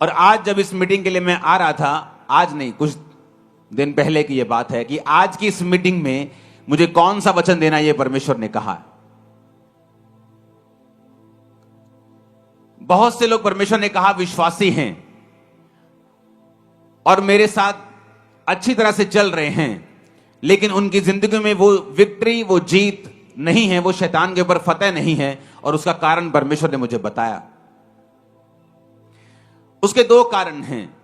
और आज जब इस मीटिंग के लिए मैं आ रहा था, आज नहीं कुछ दिन पहले की यह बात है कि आज की इस मीटिंग में मुझे कौन सा वचन देना यह परमेश्वर ने कहा। बहुत से लोग परमेश्वर ने कहा विश्वासी हैं और मेरे साथ अच्छी तरह से चल रहे हैं, लेकिन उनकी जिंदगी में वो विक्ट्री, वो जीत नहीं है, वो शैतान के ऊपर फतेह नहीं है। और उसका कारण परमेश्वर ने मुझे बताया। उसके दो कारण हैं।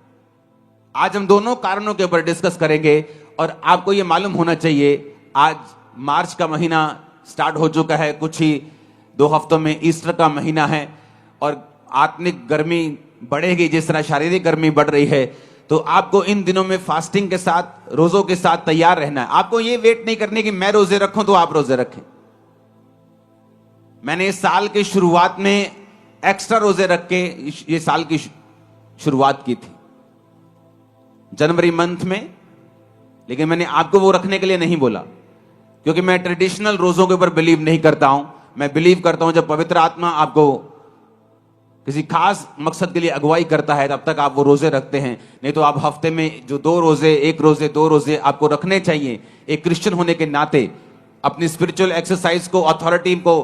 आज हम दोनों कारणों के ऊपर डिस्कस करेंगे। और आपको यह मालूम होना चाहिए, आज मार्च का महीना स्टार्ट हो चुका है, कुछ ही 2 हफ्तों में ईस्टर का महीना है और आत्मिक गर्मी बढ़ेगी। जिस तरह शारीरिक गर्मी बढ़ रही है, तो आपको इन दिनों में फास्टिंग के साथ, रोजों के साथ तैयार रहना है। आपको यह वेट नहीं करने कि मैं रोजे रखूं तो आप रोजे रखें। मैंने इस साल की शुरुआत में एक्स्ट्रा रोजे रख के ये साल की शुरुआत की थी जनवरी मंथ में, लेकिन मैंने आपको वो रखने के लिए नहीं बोला, क्योंकि मैं ट्रेडिशनल रोजों के ऊपर बिलीव नहीं करता हूं। मैं बिलीव करता हूं जब पवित्र आत्मा आपको किसी खास मकसद के लिए अगुवाई करता है, तब तक आप वो रोजे रखते हैं। नहीं तो आप हफ्ते में जो 2 रोजे, 1 रोजे, 2 रोजे आपको रखने चाहिए। एक क्रिश्चियन होने के नाते अपनी स्पिरिचुअल एक्सरसाइज को, अथॉरिटी को,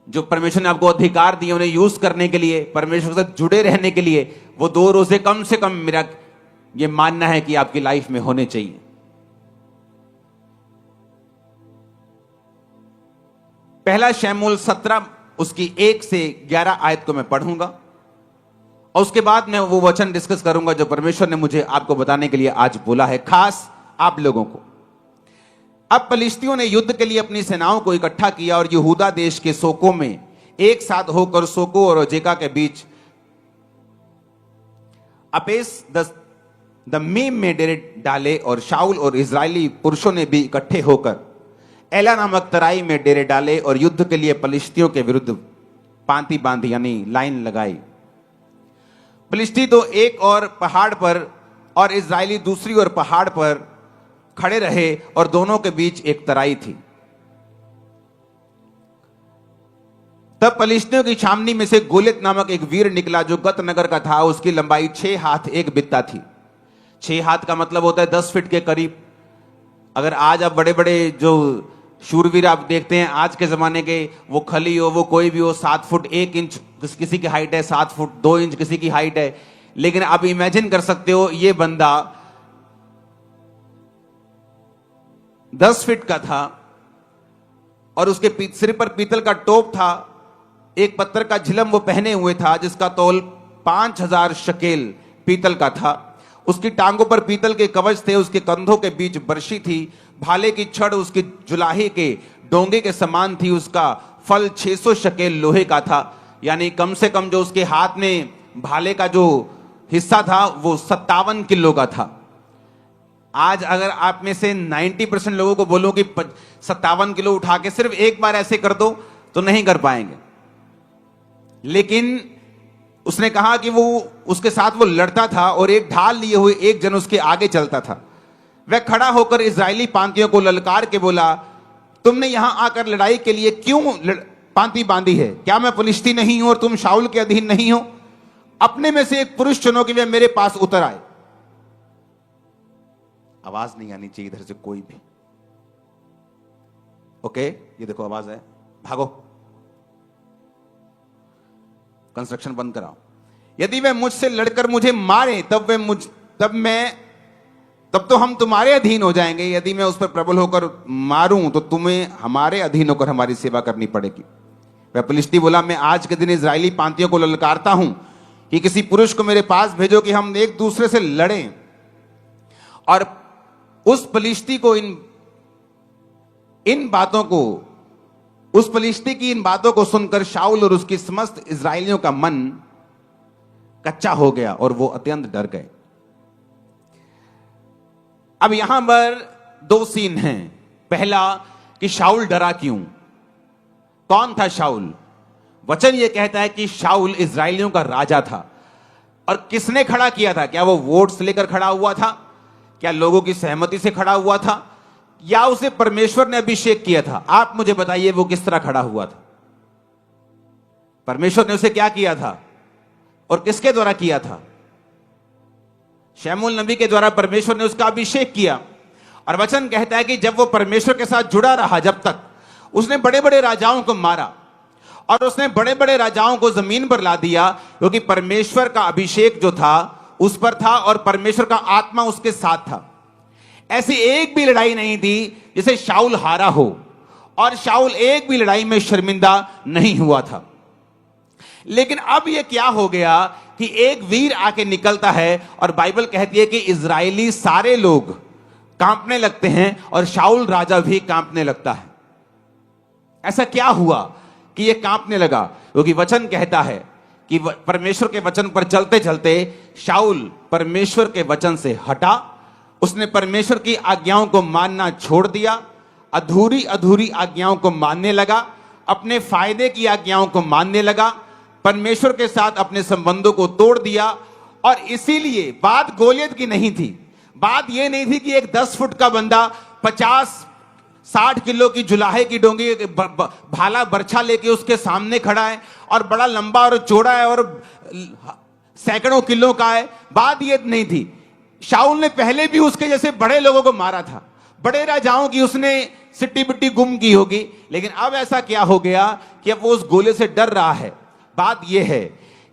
जो परमेश्वर ने आपको अधिकार दिए उन्हें यूज करने के लिए, परमेश्वर से जुड़े रहने के लिए, वो 2 रोजे कम से कम मेरा ये मानना है कि आपकी लाइफ में होने चाहिए। पहला शमूएल 17 उसकी 1 से 11 आयत को मैं पढ़ूंगा और उसके बाद मैं वो वचन डिस्कस करूंगा जो परमेश्वर ने मुझे आपको बताने के लिए आज बोला है, खास आप लोगों को। अब पलिश्तियों ने युद्ध के लिए अपनी सेनाओं को इकट्ठा किया और यहूदा देश के सोको में एक साथ होकर सोको और अजेका के बीच अपेस दमीम में डेरे डाले। और शाऊल और इजरायली पुरुषों ने भी इकट्ठे होकर एला नामक तराई में डेरे डाले और युद्ध के लिए पलिश्तियों के विरुद्ध पांति बांधी, यानी लाइन लगाई। पलिश्ती तो एक और पहाड़ पर और इजरायली दूसरी ओर पहाड़ पर खड़े रहे और दोनों के बीच एक तराई थी। तब पलिश्तियों की छावनी में से गोलियत नामक एक वीर निकला जो गत नगर का था। उसकी लंबाई 6 हाथ 1 बित्ता थी। 6 हाथ का मतलब होता है 10 फीट के करीब। अगर आज आप बड़े बड़े जो शूरवीर आप देखते हैं आज के जमाने के, वो खली हो, वो कोई भी हो, 7 फुट 1 इंच किसी की हाइट है, 7 फुट 2 इंच किसी की हाइट है। लेकिन आप इमेजिन कर सकते हो, ये बंदा 10 फीट का था और उसके सिर पर पीतल का टोप था। एक पत्थर का झिलम वो पहने हुए था जिसका तौल 5000 शकेल पीतल का था। उसकी टांगों पर पीतल के कवच थे, उसके कंधों के बीच बर्शी थी। भाले की छड़ उसकी जुलाहे के डोंगे के समान थी। उसका फल 600 शकेल लोहे का था, यानी कम से कम जो उसके हाथ में भाले का जो हिस्सा था वो 57 किलो का था। आज अगर आप में से 90% लोगों को बोलो कि 57 किलो उठा के सिर्फ एक बार ऐसे कर दो तो नहीं कर पाएंगे। लेकिन उसने कहा कि वो उसके साथ वो लड़ता था और एक ढाल लिए हुए एक जन उसके आगे चलता था। वह खड़ा होकर इजरायली पांतियों को ललकार के बोला, तुमने यहां आकर लड़ाई के लिए क्यों पांति बांधी है? क्या मैं पलिश्ती नहीं हूं और तुम शाऊल के अधीन नहीं हो? अपने में से एक पुरुष चुनो कि वे मेरे पास उतर आए। आवाज नहीं आनी चाहिए इधर से कोई भी। ओके, ये देखो आवाज है, भागो, कंस्ट्रक्शन बंद कराओ। यदि वे मुझसे लड़कर मुझे मारे तब तो हम तुम्हारे अधीन हो जाएंगे। यदि मैं उस पर प्रबल होकर मारूं तो तुम्हें हमारे अधीन होकर हमारी सेवा करनी पड़ेगी। वह पलिश्ती बोला, मैं आज के दिन इजरायली पांतियों को ललकारता हूं कि किसी पुरुष को मेरे पास भेजो कि हम एक दूसरे से लड़ें। और उस पलिश्ती को उस पलिश्ती की इन बातों को सुनकर शाऊल और उसकी समस्त इजरायलियों का मन कच्चा हो गया और वो अत्यंत डर गए। अब यहां पर 2 सीन हैं। पहला कि शाऊल डरा क्यों? कौन था शाऊल? वचन यह कहता है कि शाऊल इजरायलियों का राजा था। और किसने खड़ा किया था? क्या वो वोट्स लेकर खड़ा हुआ था? क्या लोगों की सहमति से खड़ा हुआ था? या उसे परमेश्वर ने अभिषेक किया था? आप मुझे बताइए वो किस तरह खड़ा हुआ था? परमेश्वर ने उसे क्या किया था? और किसके द्वारा किया था? शमूएल नबी के द्वारा परमेश्वर ने उसका अभिषेक किया। और वचन कहता है कि जब वो परमेश्वर के साथ जुड़ा रहा, जब तक उसने बड़े बड़े राजाओं को मारा और उसने बड़े बड़े राजाओं को जमीन पर ला दिया, क्योंकि परमेश्वर का अभिषेक जो था उस पर था और परमेश्वर का आत्मा उसके साथ था। ऐसी एक भी लड़ाई नहीं थी जिसे शाऊल हारा हो, और शाऊल एक भी लड़ाई में शर्मिंदा नहीं हुआ था। लेकिन अब यह क्या हो गया कि एक वीर आके निकलता है और बाइबल कहती है कि इजरायली सारे लोग कांपने लगते हैं और शाऊल राजा भी कांपने लगता है। ऐसा क्या हुआ कि यह कांपने लगा? क्योंकि वचन कहता है कि परमेश्वर के वचन पर चलते चलते शाऊल परमेश्वर के वचन से हटा। उसने परमेश्वर की आज्ञाओं को मानना छोड़ दिया, अधूरी अधूरी आज्ञाओं को मानने लगा, अपने फायदे की आज्ञाओं को मानने लगा, परमेश्वर के साथ अपने संबंधों को तोड़ दिया। और इसीलिए बात गोलियत की नहीं थी। बात यह नहीं थी कि एक 10 फुट का बंदा 50-60 किलो की जुलाहे की डोंगी भाला बर्छा लेके उसके सामने खड़ा है और बड़ा लंबा और चौड़ा है और सैकड़ों किलो का है। बात यह नहीं थी। शाऊल ने पहले भी उसके जैसे बड़े लोगों को मारा था, बड़े राजाओं की उसने सिट्टी बिट्टी गुम की होगी, लेकिन अब ऐसा क्या हो गया कि अब वो उस गोले से डर रहा है। बात यह है,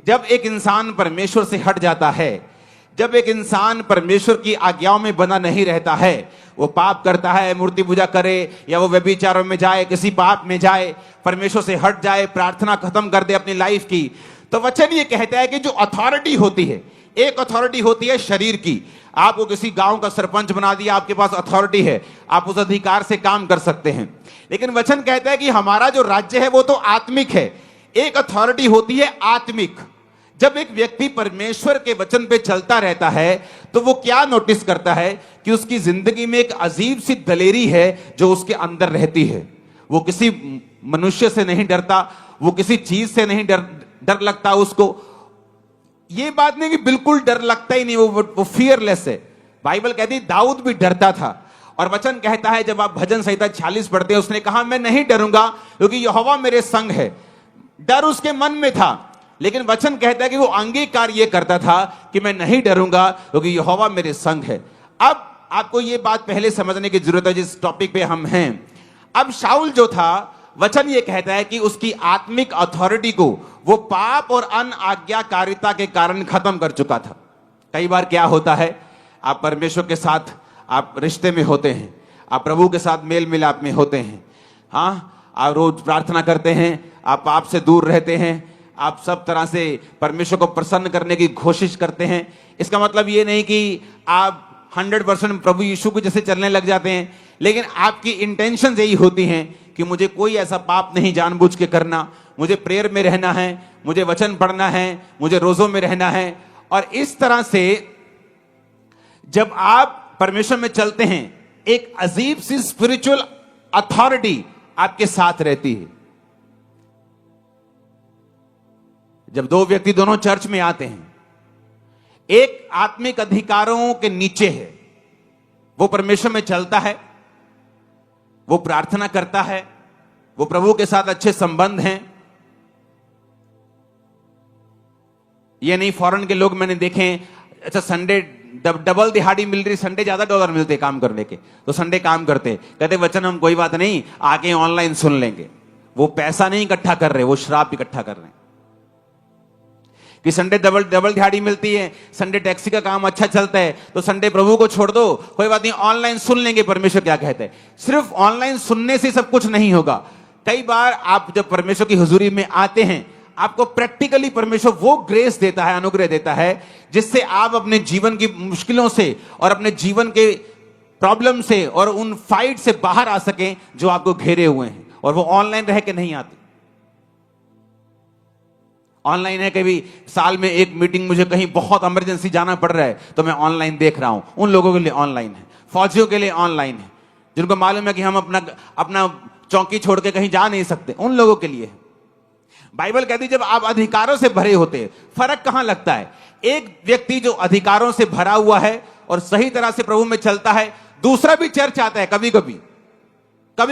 जब एक इंसान परमेश्वर से हट जाता है, जब एक इंसान परमेश्वर की आज्ञाओं में बना नहीं रहता है, वो पाप करता है, मूर्ति पूजा करे या वो व्यभिचारों में जाए, किसी पाप में जाए, परमेश्वर से हट जाए, प्रार्थना खत्म कर दे अपनी लाइफ की, तो वचन ये कहता है कि जो अथॉरिटी होती है, एक अथॉरिटी होती है शरीर की। आपको किसी गांव का सरपंच बना दिया, आपके पास अथॉरिटी है, आप उस अधिकार से काम कर सकते हैं। लेकिन वचन कहता है कि हमारा जो राज्य है वो तो आत्मिक है। एक अथॉरिटी होती है आत्मिक। जब एक व्यक्ति परमेश्वर के वचन पे चलता रहता है तो वो क्या नोटिस करता है कि उसकी जिंदगी में एक अजीब सी दलेरी है जो उसके अंदर रहती है। वो किसी मनुष्य से नहीं डरता, वो किसी चीज से नहीं डर लगता उसको। ये बात नहीं कि बिल्कुल डर लगता ही नहीं, वो फियरलेस है। बाइबल कहती है दाऊद भी डरता था। और वचन कहता है, जब आप भजन संहिता 46 पढ़ते हैं, उसने कहा मैं नहीं डरूंगा क्योंकि यहोवा मेरे संग है। डर उसके मन में था, लेकिन वचन कहता है कि वो अंगीकार ये करता था कि मैं नहीं डरूंगा क्योंकि यहोवा मेरे संग है। अब आपको ये बात पहले समझने की जरूरत है जिस टॉपिक पे हम हैं। अब शाऊल जो था, वचन ये कहता है कि उसकी आत्मिक अथॉरिटी को वो पाप और अनाज्ञाकारिता के कारण खत्म कर चुका था। कई बार क्या होता है, आप परमेश्वर के साथ आप रिश्ते में होते हैं, आप प्रभु के साथ मेल मिलाप में होते हैं, हाँ, आप रोज प्रार्थना करते हैं, आप पाप से दूर रहते हैं, आप सब तरह से परमेश्वर को प्रसन्न करने की कोशिश करते हैं। इसका मतलब ये नहीं कि आप 100% प्रभु यीशु को जैसे चलने लग जाते हैं, लेकिन आपकी इंटेंशन यही होती हैं कि मुझे कोई ऐसा पाप नहीं जानबूझ के करना, मुझे प्रेयर में रहना है, मुझे वचन पढ़ना है, मुझे रोजों में रहना है। और इस तरह से जब आप परमेश्वर में चलते हैं, एक अजीब सी स्पिरिचुअल अथॉरिटी आपके साथ रहती है। जब दो व्यक्ति दोनों चर्च में आते हैं, एक आत्मिक अधिकारों के नीचे है, वो परमेश्वर में चलता है, वो प्रार्थना करता है, वो प्रभु के साथ अच्छे संबंध हैं। ये नहीं, फॉरेन के लोग मैंने देखे, अच्छा संडे डबल दिहाड़ी मिल रही, संडे ज्यादा डॉलर मिलते काम करने के, तो संडे काम करते, कहते वचन हम कोई बात नहीं आके ऑनलाइन सुन लेंगे। वो पैसा नहीं इकट्ठा कर रहे, वो श्राप इकट्ठा कर रहे हैं। कि संडे डबल दिहाड़ी मिलती है, संडे टैक्सी का काम अच्छा चलता है, तो संडे प्रभु को छोड़ दो, कोई बात नहीं ऑनलाइन सुन लेंगे परमेश्वर क्या कहते हैं। सिर्फ ऑनलाइन सुनने से सब कुछ नहीं होगा। कई बार आप जब परमेश्वर की हुजूरी में आते हैं, आपको प्रैक्टिकली परमेश्वर वो ग्रेस देता है, अनुग्रह देता है, जिससे आप अपने जीवन की मुश्किलों से और अपने जीवन के प्रॉब्लम से और उन फाइट से बाहर आ सकें जो आपको घेरे हुए हैं। और वो ऑनलाइन रह के नहीं आते। ऑनलाइन है, कभी साल में एक मीटिंग, मुझे कहीं बहुत इमरजेंसी जाना पड़ रहा है तो मैं ऑनलाइन देख रहा हूं। उन लोगों के लिए ऑनलाइन है, फौजियों के लिए ऑनलाइन है, जिनको मालूम है कि हम अपना चौकी छोड़ के कहीं जा नहीं सकते, उन लोगों के लिए है। बाइबल कहती है जब आप अधिकारों से भरे होते हैं, फर्क कहां लगता है? एक व्यक्ति जो अधिकारों से भरा हुआ है और सही तरह से प्रभु में चलता है, दूसरा भी चर्च आता है, कभी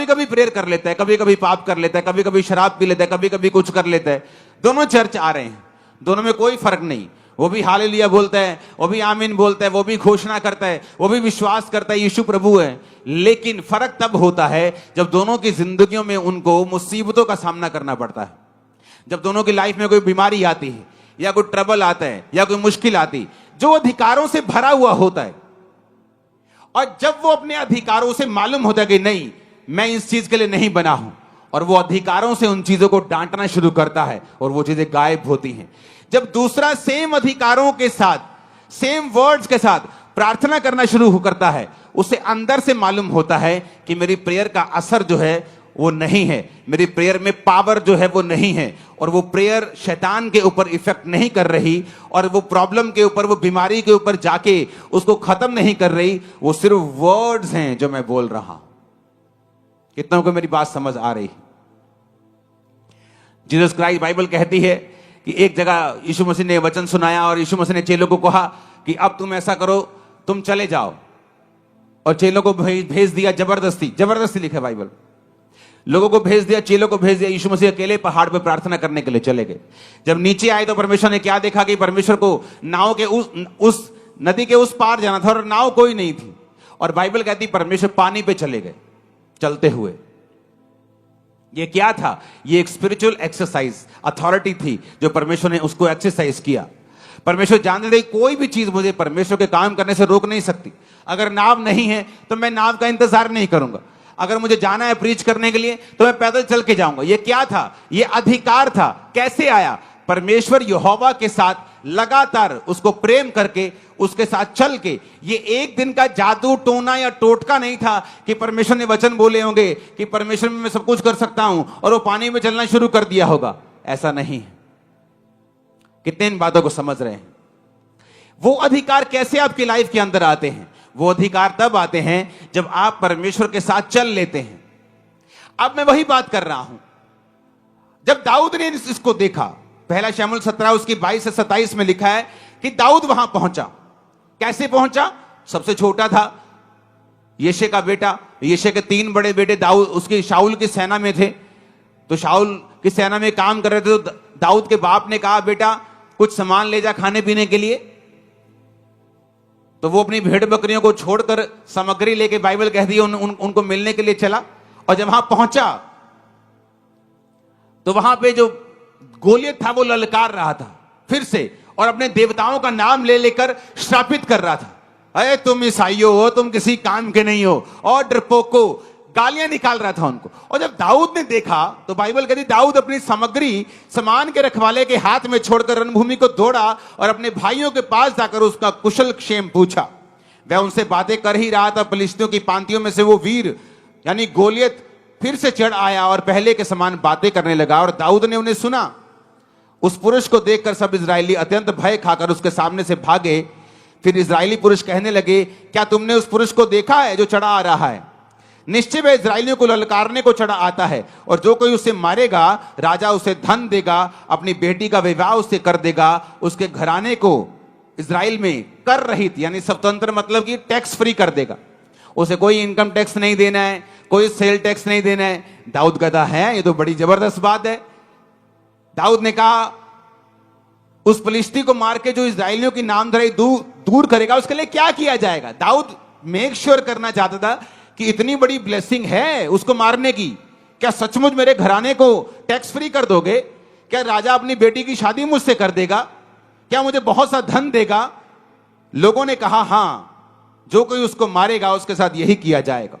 कभी प्रेयर कर लेता है, कभी कभी पाप कर लेता है, कभी कभी शराब पी लेता है, कभी कभी कुछ कर लेता है, दोनों चर्च आ रहे हैं, दोनों में कोई फर्क नहीं। वो भी हालेलुया बोलता है, वो भी आमीन बोलता है, वो भी घोषणा करता है, वो भी विश्वास करता है यीशु प्रभु है। लेकिन फर्क तब होता है जब दोनों की जिंदगियों में उनको मुसीबतों का सामना करना पड़ता है। जब दोनों की लाइफ में कोई बीमारी आती है या कोई ट्रबल आता है या कोई मुश्किल आती, जो अधिकारों से भरा हुआ होता है, और जब वो अपने अधिकारों से मालूम होता है कि नहीं, मैं इस चीज के लिए नहीं बना हूं, और वो अधिकारों से उन चीजों को डांटना शुरू करता है और वो चीजें गायब होती हैं। जब दूसरा सेम अधिकारों के साथ, सेम वर्ड्स के साथ प्रार्थना करना शुरू करता है, उसे अंदर से मालूम होता है कि मेरी प्रेयर का असर जो है वो नहीं है, मेरी प्रेयर में पावर जो है वो नहीं है, और वो प्रेयर शैतान के ऊपर इफेक्ट नहीं कर रही, और वो प्रॉब्लम के ऊपर, वो बीमारी के ऊपर जाके उसको खत्म नहीं कर रही। वो सिर्फ वर्ड्स हैं जो मैं बोल रहा हूं। कितनों को मेरी बात समझ आ रही? जीसस क्राइस्ट, बाइबल कहती है कि एक जगह यीशु मसीह ने वचन सुनाया और यीशु मसीह ने चेलों को कहा कि अब तुम ऐसा करो, तुम चले जाओ, और चेलों को भेज दिया जबरदस्ती। जबरदस्ती लिखा है बाइबल, लोगों को भेज दिया, चेलों को भेज दिया। यीशु मसीह अकेले पहाड़ पर प्रार्थना करने के लिए चले गए। जब नीचे आए तो परमेश्वर ने क्या देखा कि परमेश्वर को नाव के उस नदी के उस पार जाना था और नाव कोई नहीं थी, और बाइबल कहती परमेश्वर पानी पे चले गए चलते हुए। ये क्या था? ये एक स्पिरिचुअल एक्सरसाइज, अथॉरिटी थी जो परमेश्वर ने उसको एक्सरसाइज किया। परमेश्वर जानते थे कोई भी चीज मुझे परमेश्वर के काम करने से रोक नहीं सकती। अगर नाव नहीं है तो मैं नाव का इंतजार नहीं करूंगा। अगर मुझे जाना है प्रीच करने के लिए तो मैं पैदल चल के जाऊंगा। ये क्या था? ये अधिकार था। कैसे आया? परमेश्वर यहोवा के साथ लगातार उसको प्रेम करके, उसके साथ चल के। ये एक दिन का जादू टोना या टोटका नहीं था कि परमेश्वर ने वचन बोले होंगे कि परमेश्वर में मैं सब कुछ कर सकता हूं और वो पानी में चलना शुरू कर दिया होगा। ऐसा नहीं है। कितने इन बातों को समझ रहे हैं? वो अधिकार कैसे आपकी लाइफ के अंदर आते हैं? वो अधिकार तब आते हैं जब आप परमेश्वर के साथ चल लेते हैं। अब मैं वही बात कर रहा हूं। जब दाऊद ने इसको देखा, पहला शमूएल 17 उसकी 22 से 27 में लिखा है कि दाऊद वहां पहुंचा। कैसे पहुंचा? सबसे छोटा था, यिशै का बेटा। यिशै के 3 बड़े बेटे दाऊद उसकी शाऊल की सेना में थे, तो शाऊल की सेना में काम कर रहे थे। तो दाऊद के बाप ने कहा, बेटा कुछ सामान ले जा खाने पीने के लिए। तो वो अपनी भेड़ बकरियों को छोड़कर सामग्री लेके, बाइबल कहती है उनको मिलने के लिए चला। और जब वहां पहुंचा तो वहां पे जो गोलियत था वो ललकार रहा था फिर से, और अपने देवताओं का नाम ले लेकर श्रापित कर रहा था। अरे तुम ईसाइयों हो, तुम किसी काम के नहीं हो, और डरपोको, गालियां निकाल रहा था उनको। और जब दाऊद ने देखा तो बाइबल कहती दाऊद अपनी सामग्री सामान के रखवाले के हाथ में छोड़कर रणभूमि को दौड़ा और अपने भाइयों के पास जाकर उसका कुशल क्षेम पूछा। वह उनसे बातें कर ही रहा था, फिलिस्तियों की पांतियों में से वो वीर यानी गोलियत फिर से चढ़ आया और पहले के समान बातें करने लगा, और दाऊद ने उन्हें सुना। उस पुरुष को देखकर सब इजरायली अत्यंत भय खाकर उसके सामने से भागे। फिर इजरायली पुरुष कहने लगे, क्या तुमने उस पुरुष को देखा है जो चढ़ा आ रहा है? निश्चय वह इजरायलियों को ललकारने को चढ़ा आता है, और जो कोई उसे मारेगा राजा उसे धन देगा, अपनी बेटी का विवाह उससे कर देगा, उसके घराने को इजराइल में कर रहित यानी स्वतंत्र मतलब कि टैक्स फ्री कर देगा। उसे कोई इनकम टैक्स नहीं देना है, कोई सेल टैक्स नहीं देना है। दाऊद कहता है ये तो बड़ी जबरदस्त बात है। दाऊद ने कहा उस फिलिस्ती को मार के जो इजरायलियों की नामधराई दूर करेगा उसके लिए क्या किया जाएगा। दाऊद मेक श्योर करना चाहता था कि इतनी बड़ी ब्लेसिंग है उसको मारने की, क्या सचमुच मेरे घराने को टैक्स फ्री कर दोगे? क्या राजा अपनी बेटी की शादी मुझसे कर देगा? क्या मुझे बहुत सा धन देगा? लोगों ने कहा हां, जो कोई उसको मारेगा उसके साथ यही किया जाएगा।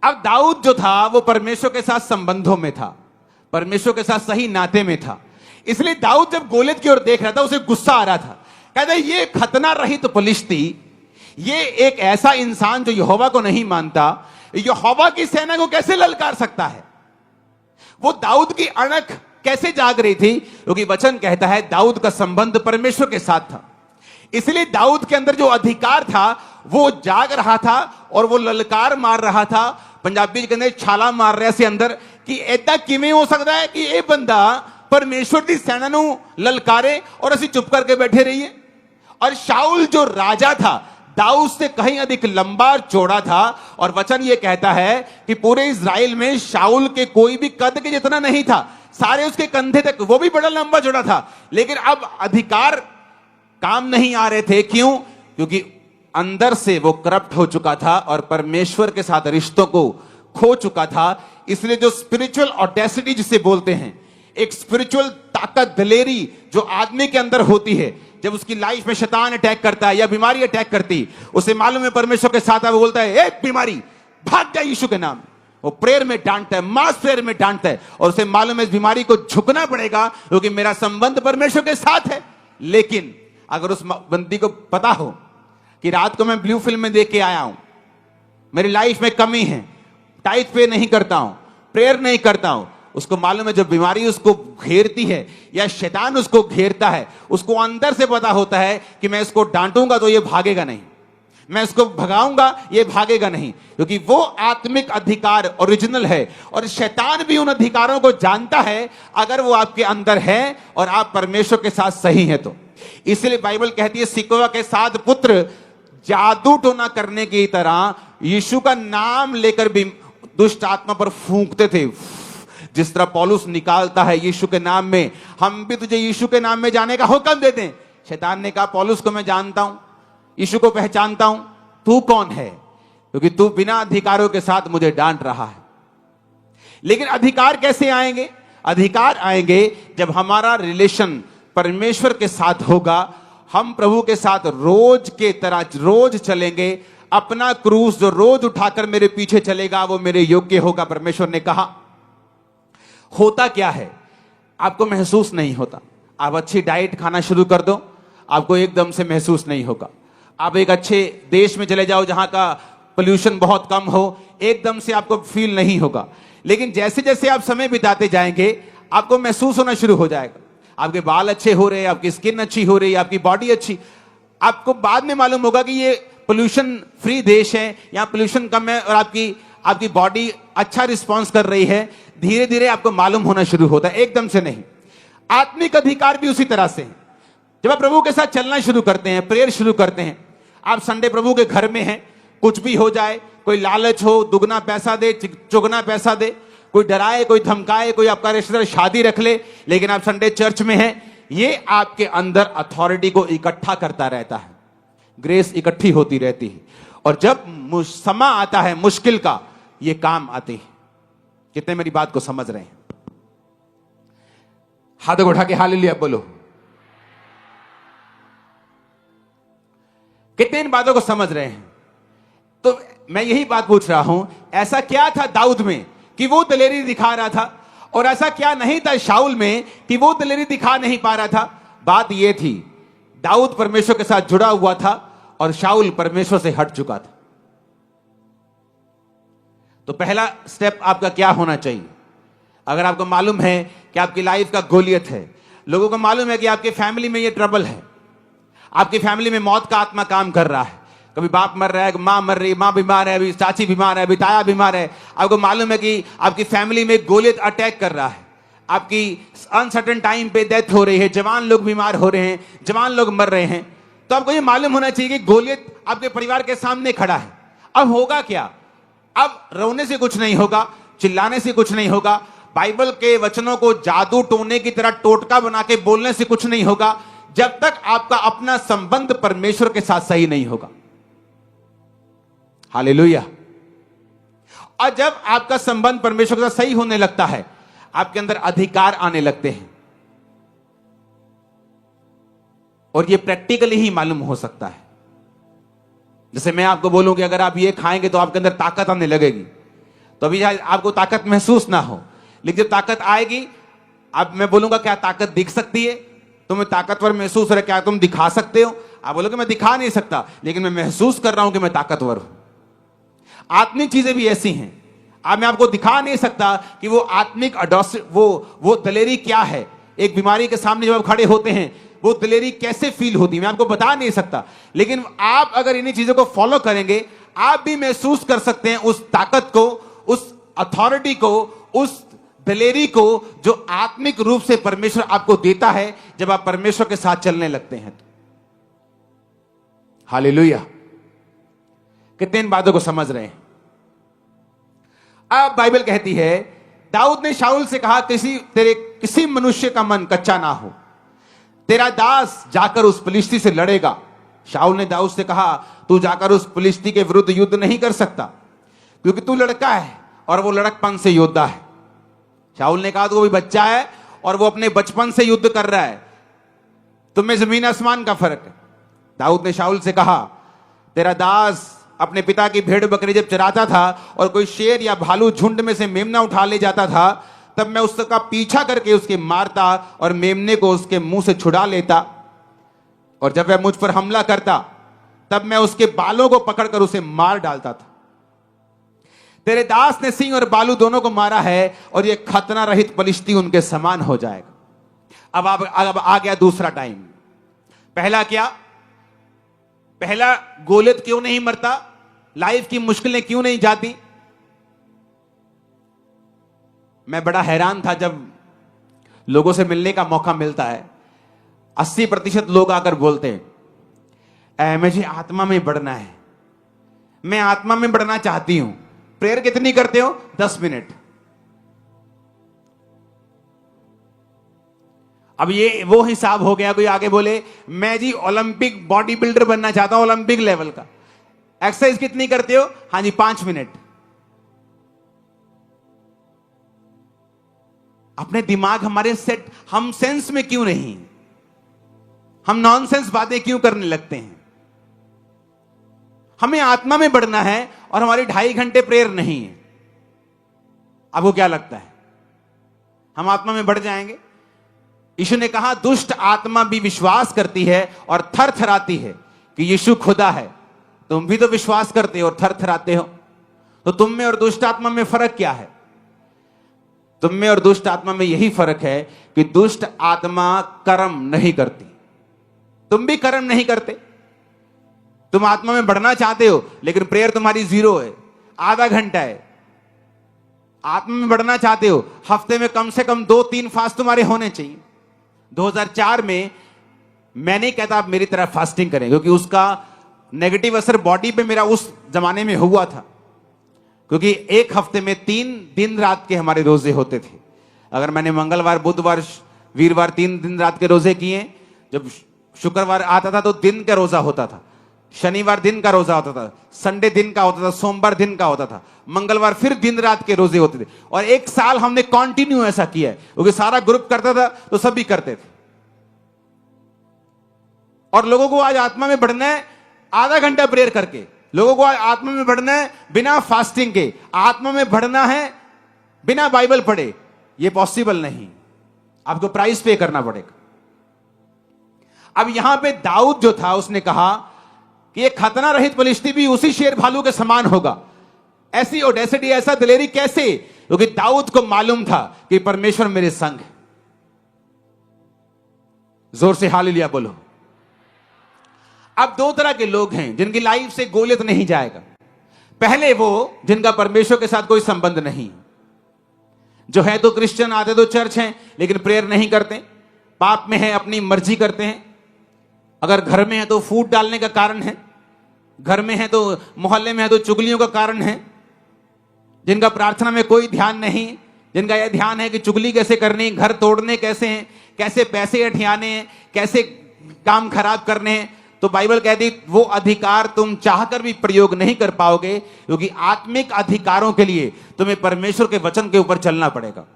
अब दाऊद जो था वो परमेश्वर के साथ संबंधों में था, परमेश्वर के साथ सही नाते में था। इसलिए दाऊद जब गोलियत की ओर देख रहा था उसे गुस्सा आ रहा था। कहता ये खतना रहित फिलिस्ती, ये एक ऐसा इंसान जो यहोवा को नहीं मानता, यहोवा की सेना को कैसे ललकार सकता है? वो दाऊद की अणख कैसे जाग रही थी? क्योंकि वचन कहता है दाऊद का संबंध परमेश्वर के साथ था। इसलिए दाऊद के अंदर जो अधिकार था वो जाग रहा था और वो ललकार मार रहा था। पंजाबी के अंदर छाला मार रहा से अंदर कि ऐसा किमें हो सकता है कि ये बंदा परमेश्वर की सेना नू ललकारे और असि चुप करके बैठे रहिए। और शाऊल जो राजा था दाऊद से कहीं अधिक लंबा चौड़ा था, और वचन ये कहता है कि पूरे इज़राइल में शाऊल के कोई भी कद के जितना नहीं था। सारे उसके कंधे तक, वो भी बड़ा लंबा चौड़ा था, लेकिन अब अधिकार काम नहीं आ रहे थे। क्यों? क्योंकि अंदर से वो करप्ट हो चुका था और परमेश्वर के साथ रिश्तों को खो चुका था। इसलिए जो स्पिरिचुअल ऑडेसिटी जिसे बोलते हैं, एक स्पिरिचुअल ताकत, दलेरी जो आदमी के अंदर होती है, जब उसकी लाइफ में शैतान अटैक करता है या बीमारी अटैक करती, उसे मालूम है परमेश्वर के साथ है, वो बोलता है एक बीमारी भाग जा यीशु के नाम। वो प्रेयर में डांटता है, मास प्रेयर में डांटता है, और उसे मालूम है इस बीमारी को झुकना पड़ेगा क्योंकि मेरा संबंध परमेश्वर के साथ है। लेकिन अगर उस बंदी को पता हो कि रात को मैं ब्लू फिल्म में देख के आया हूं, मेरी लाइफ में कमी है, टाइट पे नहीं करता हूं, प्रेयर नहीं करता हूं, उसको मालूम है जब बीमारी उसको घेरती है या शैतान उसको घेरता है, उसको अंदर से पता होता है कि मैं इसको डांटूंगा तो ये भागेगा नहीं, मैं इसको भगाऊंगा ये भागेगा नहीं, क्योंकि वो आत्मिक अधिकार ओरिजिनल है और शैतान भी उन अधिकारों को जानता है अगर वो आपके अंदर है और आप परमेश्वर के साथ सही हैं तो। इसलिए बाइबल कहती है सिकोवा के 7 पुत्र जादू टोना करने की तरह यीशु का नाम लेकर भी दुष्ट आत्मा पर फूंकते थे। जिस तरह पौलुस निकालता है यीशु के नाम में, हम भी तुझे यीशु के नाम में जाने का हुक्म देते हैं। शैतान ने कहा पौलुस को मैं जानता हूं, यीशु को पहचानता हूं, तू कौन है? क्योंकि तू बिना अधिकारों के साथ मुझे डांट रहा है। लेकिन अधिकार कैसे आएंगे? अधिकार आएंगे जब हमारा रिलेशन परमेश्वर के साथ होगा। हम प्रभु के साथ रोज के तरह रोज चलेंगे। अपना क्रूस जो रोज उठाकर मेरे पीछे चलेगा वो मेरे योग्य होगा, परमेश्वर ने कहा। होता क्या है? आपको महसूस नहीं होता। आप अच्छी डाइट खाना शुरू कर दो, आपको एकदम से महसूस नहीं होगा। आप एक अच्छे देश में चले जाओ जहां का पोल्यूशन बहुत कम हो, एकदम से आपको फील नहीं होगा। लेकिन जैसे जैसे आप समय बिताते जाएंगे आपको महसूस होना शुरू हो जाएगा। आपके बाल अच्छे हो रहे हैं, आपकी स्किन अच्छी हो रही है, आपकी बॉडी अच्छी। आपको बाद में मालूम होगा कि ये पोल्यूशन फ्री देश है, यहां पोल्यूशन कम है और आपकी बॉडी अच्छा रिस्पॉन्स कर रही है। धीरे धीरे आपको मालूम होना शुरू होता है, एकदम से नहीं। आत्मिक अधिकार भी उसी तरह से है। जब आप प्रभु के साथ चलना शुरू करते हैं, प्रेयर शुरू करते हैं, आप संडे प्रभु के घर में हैं, कुछ भी हो जाए, कोई लालच हो दुगना पैसा दे, चुगना पैसा दे, कोई डराए, कोई धमकाए, कोई आपका रिश्तेदार शादी रख ले, लेकिन आप संडे चर्च में हैं, ये आपके अंदर अथॉरिटी को इकट्ठा करता रहता है। ग्रेस इकट्ठी होती रहती है और जब समय आता है मुश्किल का, ये काम आते हैं। कितने मेरी बात को समझ रहे हैं? हाथों को उठा के हालेलुया बोलो। कितने इन बातों को समझ रहे हैं? तो मैं यही बात पूछ रहा हूं, ऐसा क्या था दाऊद में कि वो दलेरी दिखा रहा था, और ऐसा क्या नहीं था शाऊल में कि वो दलेरी दिखा नहीं पा रहा था? बात यह थी, दाऊद परमेश्वर के साथ जुड़ा हुआ था और शाऊल परमेश्वर से हट चुका था। तो पहला स्टेप आपका क्या होना चाहिए? अगर आपको मालूम है कि आपकी लाइफ का गोलियत है, लोगों को मालूम है कि आपके फैमिली में ये ट्रबल है, आपकी फैमिली में मौत का आत्मा काम कर रहा है, कभी बाप मर रहा है, मां मर रही है, मां बीमार है, अभी चाची बीमार है, अभी ताया बीमार है, आपको मालूम है कि आपकी फैमिली में गोलियत अटैक कर रहा है, आपकी अनसर्टेन टाइम पे डेथ हो रही है, जवान लोग बीमार हो रहे हैं, जवान लोग मर रहे हैं, तो आपको ये मालूम होना चाहिए कि गोलियत आपके परिवार के सामने खड़ा है। अब होगा क्या? अब रोने से कुछ नहीं होगा, चिल्लाने से कुछ नहीं होगा, बाइबल के वचनों को जादू टोने की तरह टोटका बना के बोलने से कुछ नहीं होगा, जब तक आपका अपना संबंध परमेश्वर के साथ सही नहीं होगा। हालेलुया। और जब आपका संबंध परमेश्वर के साथ सही होने लगता है, आपके अंदर अधिकार आने लगते हैं, और यह प्रैक्टिकली ही मालूम हो सकता है। जैसे मैं आपको बोलूं कि अगर आप ये खाएंगे तो आपके अंदर ताकत आने लगेगी, तो अभी आपको ताकत महसूस ना हो, लेकिन जब ताकत आएगी, अब मैं बोलूंगा क्या ताकत दिख सकती है? तुम्हें ताकतवर महसूस हो रहा है, क्या तुम दिखा सकते हो? आप बोलोगे मैं दिखा नहीं सकता, लेकिन मैं महसूस कर रहा हूं कि मैं ताकतवर हूं। आत्मिक चीजें भी ऐसी हैं, अब मैं आपको दिखा नहीं सकता कि वो आत्मिक वो दलेरी क्या है। एक बीमारी के सामने जब आप खड़े होते हैं, वो दलेरी कैसे फील होती है, मैं आपको बता नहीं सकता, लेकिन आप अगर इन्हीं चीजों को फॉलो करेंगे, आप भी महसूस कर सकते हैं उस ताकत को, उस अथॉरिटी को, उस दलेरी को जो आत्मिक रूप से परमेश्वर आपको देता है जब आप परमेश्वर के साथ चलने लगते हैं। हालेलुया। कितने इन बातों को समझ रहे हैं? अब बाइबल कहती है दाऊद ने शाऊल से कहा, किसी मनुष्य का मन कच्चा ना हो, तेरा दास जाकर उस फिलिस्ती से लड़ेगा। शाऊल ने दाऊद से कहा, तू जाकर उस फिलिस्ती के विरुद्ध युद्ध नहीं कर सकता, क्योंकि तू लड़का है और वो लड़कपन से योद्धा है। शाऊल ने कहा, तो वो भी बच्चा है और वो अपने बचपन से युद्ध कर रहा है, तुम्हें जमीन आसमान का फर्क है। दाऊद ने शाऊल से कहा, तेरा दास अपने पिता की भेड़ बकरी जब चराता था और कोई शेर या भालू झुंड में से मेमना उठा ले जाता था, तब मैं उसका पीछा करके उसके मारता और मेमने को उसके मुंह से छुड़ा लेता, और जब वह मुझ पर हमला करता तब मैं उसके बालों को पकड़कर उसे मार डालता था। तेरे दास ने सिंह और बालू दोनों को मारा है और यह खतना रहित पलिश्ती उनके समान हो जाएगा। अब आ गया दूसरा टाइम। पहला क्या? पहला, गोलियत क्यों नहीं मरता, लाइफ की मुश्किलें क्यों नहीं जाती। मैं बड़ा हैरान था जब लोगों से मिलने का मौका मिलता है, 80% लोग आकर बोलते हैं, मुझे आत्मा में बढ़ना है, मैं आत्मा में बढ़ना चाहती हूं। प्रेयर कितनी करते हो? 10 मिनट। अब ये वो हिसाब हो गया, कोई आगे बोले, मैं जी ओलंपिक बॉडी बिल्डर बनना चाहता हूं, ओलंपिक लेवल का। एक्सरसाइज कितनी करते हो? हाँ जी 5 मिनट। अपने दिमाग हमारे सेट, हम सेंस में क्यों नहीं, हम नॉनसेंस बातें क्यों करने लगते हैं। हमें आत्मा में बढ़ना है और हमारी 2.5 घंटे प्रेयर नहीं है। आपको क्या लगता है हम आत्मा में बढ़ जाएंगे? यीशु ने कहा, दुष्ट आत्मा भी विश्वास करती है और थर थराती है कि यीशु खुदा है। तुम भी तो विश्वास करते हो और थर थराते हो, तो तुम में और दुष्ट आत्मा में फर्क क्या है? तुम में और दुष्ट आत्मा में यही फर्क है कि दुष्ट आत्मा कर्म नहीं करती, तुम भी कर्म नहीं करते। तुम आत्मा में बढ़ना चाहते हो लेकिन प्रेयर तुम्हारी 0 है, आधा घंटा है। आत्मा में बढ़ना चाहते हो, हफ्ते में कम से कम 2-3 फास्ट तुम्हारे होने चाहिए। 2004 में मैं नहीं कहता आप मेरी तरह फास्टिंग करें, क्योंकि उसका नेगेटिव असर बॉडी पे मेरा उस जमाने में हुआ था, क्योंकि एक हफ्ते में 3 दिन रात के हमारे रोजे होते थे। अगर मैंने मंगलवार, बुधवार, वीरवार 3 दिन रात के रोजे किए, जब शुक्रवार आता था तो दिन का रोजा होता था, शनिवार दिन का रोजा होता था, संडे दिन का होता था, सोमवार दिन का होता था, मंगलवार फिर दिन रात के रोजे होते थे। और 1 साल हमने कंटिन्यू ऐसा किया है, क्योंकि सारा ग्रुप करता था तो सभी करते थे। और लोगों को आज आत्मा में बढ़ना है आधा घंटा प्रेयर करके, लोगों को आज आत्मा में बढ़ना है बिना फास्टिंग के, आत्मा में बढ़ना है बिना बाइबल पढ़े, यह पॉसिबल नहीं। आपको प्राइस पे करना पड़ेगा। अब यहां पे दाऊद जो था उसने कहा कि यह खतना रहित फिलिस्ती भी उसी शेर भालू के समान होगा। ऐसी ओडेसिटी, ऐसा दिलेरी कैसे? क्योंकि दाऊद को मालूम था कि परमेश्वर मेरे संग है। जोर से हालेलुया बोलो। अब 2 तरह के लोग हैं जिनकी लाइफ से गोलियत नहीं जाएगा। पहले वो जिनका परमेश्वर के साथ कोई संबंध नहीं, जो है तो क्रिश्चियन, आते तो चर्च हैं लेकिन प्रेयर नहीं करते, पाप में है, अपनी मर्जी करते हैं। अगर घर में है तो फूट डालने का कारण है, घर में है तो मोहल्ले में है तो चुगलियों का कारण है। जिनका प्रार्थना में कोई ध्यान नहीं, जिनका यह ध्यान है कि चुगली कैसे करनी, घर तोड़ने कैसे हैं, कैसे पैसे अठियाने हैं, कैसे काम खराब करने हैं, तो बाइबल कहती वो अधिकार तुम चाहकर भी प्रयोग नहीं कर पाओगे, क्योंकि आत्मिक अधिकारों के लिए तुम्हें परमेश्वर के वचन के ऊपर चलना पड़ेगा।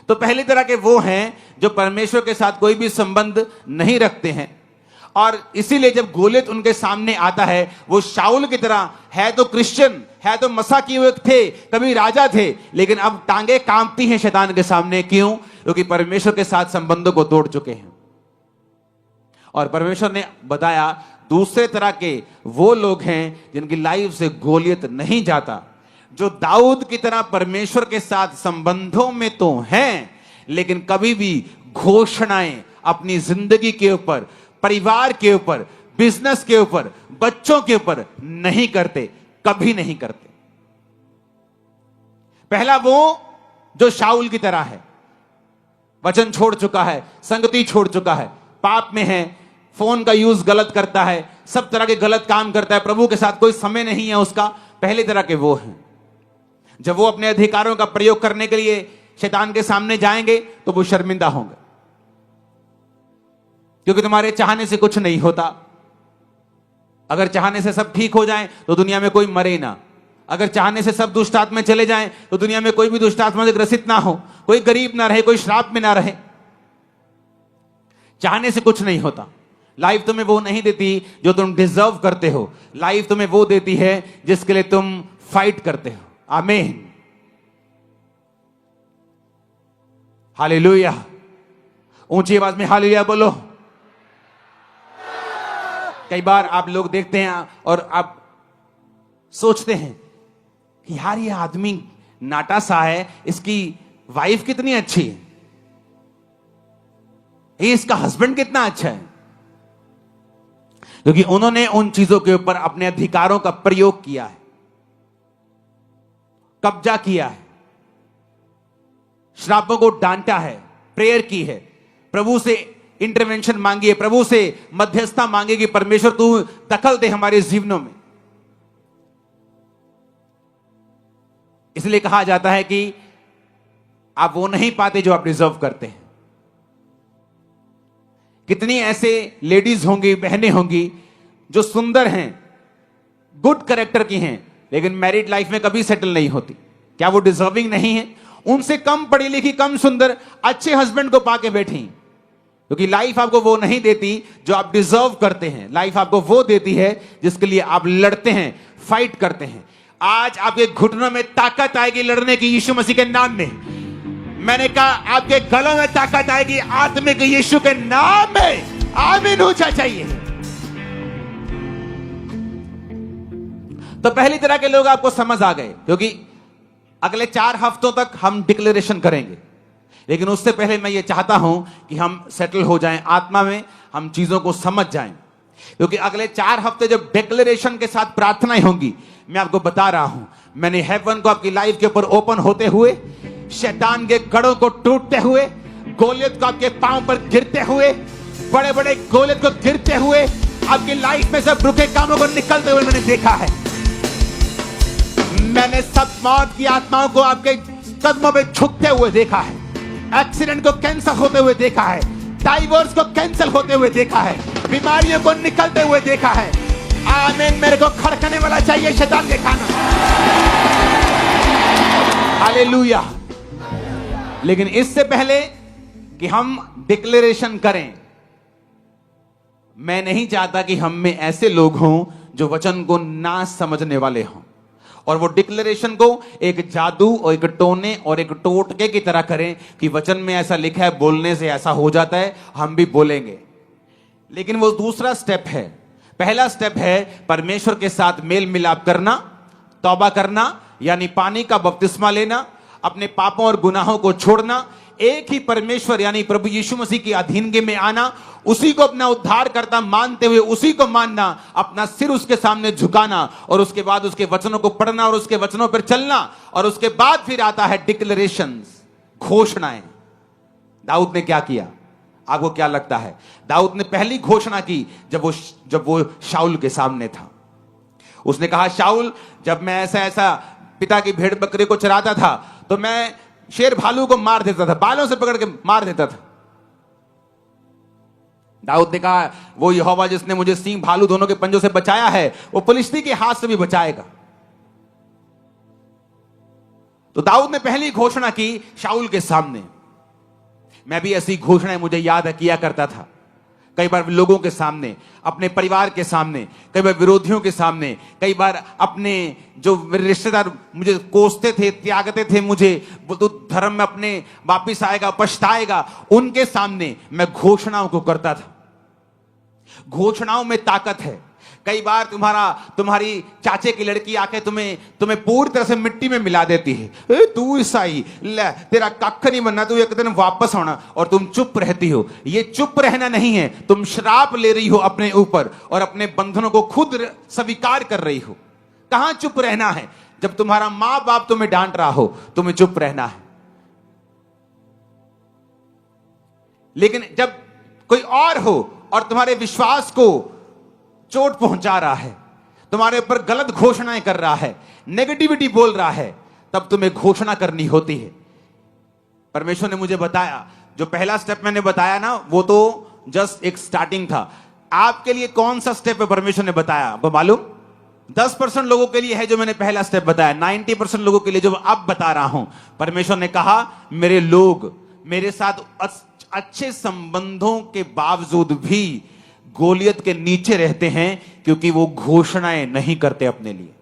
तो पहली तरह के वो हैं जो परमेश्वर के साथ कोई भी संबंध नहीं रखते हैं, और इसीलिए जब गोलियत उनके सामने आता है, वो शाऊल की तरह है तो क्रिश्चियन, है तो मसा किए हुए थे, कभी राजा थे, लेकिन अब टांगे कांपती हैं शैतान के सामने। क्यों? क्योंकि परमेश्वर के साथ संबंधों को तोड़ चुके हैं। और परमेश्वर ने बताया दूसरे तरह के वो लोग हैं जिनकी लाइफ से गोलियत नहीं जाता, जो दाऊद की तरह परमेश्वर के साथ संबंधों में तो हैं लेकिन कभी भी घोषणाएं अपनी जिंदगी के ऊपर, परिवार के ऊपर, बिजनेस के ऊपर, बच्चों के ऊपर नहीं करते, कभी नहीं करते। पहला वो जो शाऊल की तरह है, वचन छोड़ चुका है, संगति छोड़ चुका है, पाप में है, फोन का यूज गलत करता है, सब तरह के गलत काम करता है, प्रभु के साथ कोई समय नहीं है उसका। पहली तरह के वो हैं। जब वो अपने अधिकारों का प्रयोग करने के लिए शैतान के सामने जाएंगे तो वो शर्मिंदा होंगे, क्योंकि तुम्हारे चाहने से कुछ नहीं होता। अगर चाहने से सब ठीक हो जाए तो दुनिया में कोई मरे ना। अगर चाहने से सब दुष्ट आत्मा चले जाएं तो दुनिया में कोई भी दुष्ट आत्मा से ग्रसित ना हो, कोई गरीब ना रहे, कोई श्राप में ना रहे। चाहने से कुछ नहीं होता। लाइफ तुम्हें वो नहीं देती जो तुम डिजर्व करते हो, लाइफ तुम्हें वो देती है जिसके लिए तुम फाइट करते हो। आमीन, हालेलुया। ऊंची आवाज में हालेलुया बोलो। कई बार आप लोग देखते हैं और आप सोचते हैं कि यार ये आदमी नाटा सा है, इसकी वाइफ कितनी अच्छी है, ये इसका हस्बैंड कितना अच्छा है, क्योंकि उन्होंने उन चीजों के ऊपर अपने अधिकारों का प्रयोग किया है, कब्जा किया है, श्रापों को डांटा है, प्रेयर की है, प्रभु से इंटरवेंशन मांगी है, प्रभु से मध्यस्थता मांगी कि परमेश्वर तू दखल दे हमारे जीवनों में। इसलिए कहा जाता है कि आप वो नहीं पाते जो आप डिजर्व करते हैं। कितनी ऐसे लेडीज होंगी, बहनें होंगी जो सुंदर हैं, गुड कैरेक्टर की हैं, लेकिन मैरिड लाइफ में कभी सेटल नहीं होती। क्या वो डिजर्विंग नहीं है? उनसे कम पढ़ी लिखी, कम सुंदर, अच्छे हस्बैंड को पाके बैठी, क्योंकि लाइफ आपको वो नहीं देती जो आप डिजर्व करते हैं। लाइफ आपको वो देती है जिसके लिए आप लड़ते हैं, फाइट करते हैं। आज आपके घुटनों में ताकत आएगी लड़ने की यीशु मसीह के नाम में। मैंने कहा आपके गलों में ताकत आएगी आत्मिक यीशु के नाम में। आमीन ऊंचा चाहिए। तो पहली तरह के लोग आपको समझ आ गए, क्योंकि अगले 4 हफ्तों तक हम डिक्लेरेशन करेंगे। लेकिन उससे पहले मैं ये चाहता हूं कि हम सेटल हो जाएं आत्मा में, हम चीजों को समझ जाएं, क्योंकि अगले 4 हफ्ते जब डिक्लेरेशन के साथ प्रार्थनाएं होंगी, मैं आपको बता रहा हूं, मैंने हेवन को आपकी लाइफ के ऊपर ओपन होते हुए, शैतान के गढ़ों को टूटते हुए, गोलियत को आपके पांव पर गिरते हुए, बड़े बड़े गोलियत को गिरते हुए, आपकी लाइफ में सब रुके कामों को निकलते हुए मैंने देखा है। मैंने सब मौत की आत्माओं को आपके कदमों में झुकते हुए देखा है, एक्सीडेंट को कैंसिल होते हुए देखा है, डाइवोर्स को कैंसिल होते हुए देखा है, बीमारियों को निकलते हुए देखा है। आमीन। मेरे को खड़कने वाला चाहिए शैतान के खाना। हालेलुया। लेकिन इससे पहले कि हम डिक्लेरेशन करें, मैं नहीं चाहता कि हम में ऐसे लोग हों जो वचन को ना समझने वाले हों और वो डिक्लेरेशन को एक जादू और एक टोने और एक टोटके की तरह करें कि वचन में ऐसा लिखा है, बोलने से ऐसा हो जाता है, हम भी बोलेंगे। लेकिन वो दूसरा स्टेप है। पहला स्टेप है परमेश्वर के साथ मेल मिलाप करना, तौबा करना, यानी पानी का बपतिस्मा लेना, अपने पापों और गुनाहों को छोड़ना, एक ही परमेश्वर यानी प्रभु यीशु मसीह की अधीनगी में आना, उसी को अपना उद्धार करता मानते हुए उसी को मानना, अपना सिर उसके सामने झुकाना और उसके बाद उसके वचनों को पढ़ना और उसके वचनों पर चलना। और उसके बाद फिर आता है डिक्लेरेशंस, घोषणाएं। दाऊद ने क्या किया? आपको क्या लगता है? दाऊद ने पहली घोषणा की जब वो शाऊल के सामने था। उसने कहा, शाऊल, जब मैं ऐसा ऐसा पिता की भेड़ बकरी को चराता था तो मैं शेर भालू को मार देता था, बालों से पकड़ के मार देता था। दाऊद ने कहा, वो यहोवा जिसने मुझे सिंह भालू दोनों के पंजों से बचाया है, वो फिलिस्ती के हाथ से भी बचाएगा। तो दाऊद ने पहली घोषणा की शाऊल के सामने। मैं भी ऐसी घोषणाएं मुझे याद किया करता था, कई बार लोगों के सामने, अपने परिवार के सामने, कई बार विरोधियों के सामने, कई बार अपने जो रिश्तेदार मुझे कोसते थे, त्यागते थे मुझे, वो तो धर्म में अपने वापिस आएगा, पछताएगा, उनके सामने मैं घोषणाओं को करता था। घोषणाओं में ताकत है। कई बार तुम्हारी चाचे की लड़की आके तुम्हें पूरी तरह से मिट्टी में मिला देती है। तू ईसाई, ले तेरा कख नहीं बनना, तू एक दिन वापस आना, और तुम चुप रहती हो। ये चुप रहना नहीं है, तुम श्राप ले रही हो अपने ऊपर और अपने बंधनों को खुद स्वीकार कर रही हो। कहां चुप रहना है? जब तुम्हारा मां बाप तुम्हें डांट रहा हो, तुम्हें चुप रहना है। लेकिन जब कोई और हो और तुम्हारे विश्वास को चोट पहुंचा रहा है, तुम्हारे ऊपर गलत घोषणाएं कर रहा है, नेगेटिविटी बोल रहा है, तब तुम्हें घोषणा करनी होती है। परमेश्वर ने मुझे बताया, जो पहला स्टेप मैंने बताया ना, वो तो जस्ट एक स्टार्टिंग था। आपके लिए कौन सा स्टेप है परमेश्वर ने बताया आपको मालूम? 10% लोगों के लिए है जो मैंने पहला स्टेप बताया, 90% लोगों के लिए जो अब बता रहा हूं। परमेश्वर ने कहा मेरे लोग मेरे साथ अच्छे संबंधों के बावजूद भी गोलियत के नीचे रहते हैं, क्योंकि वो घोषणाएं नहीं करते अपने लिए।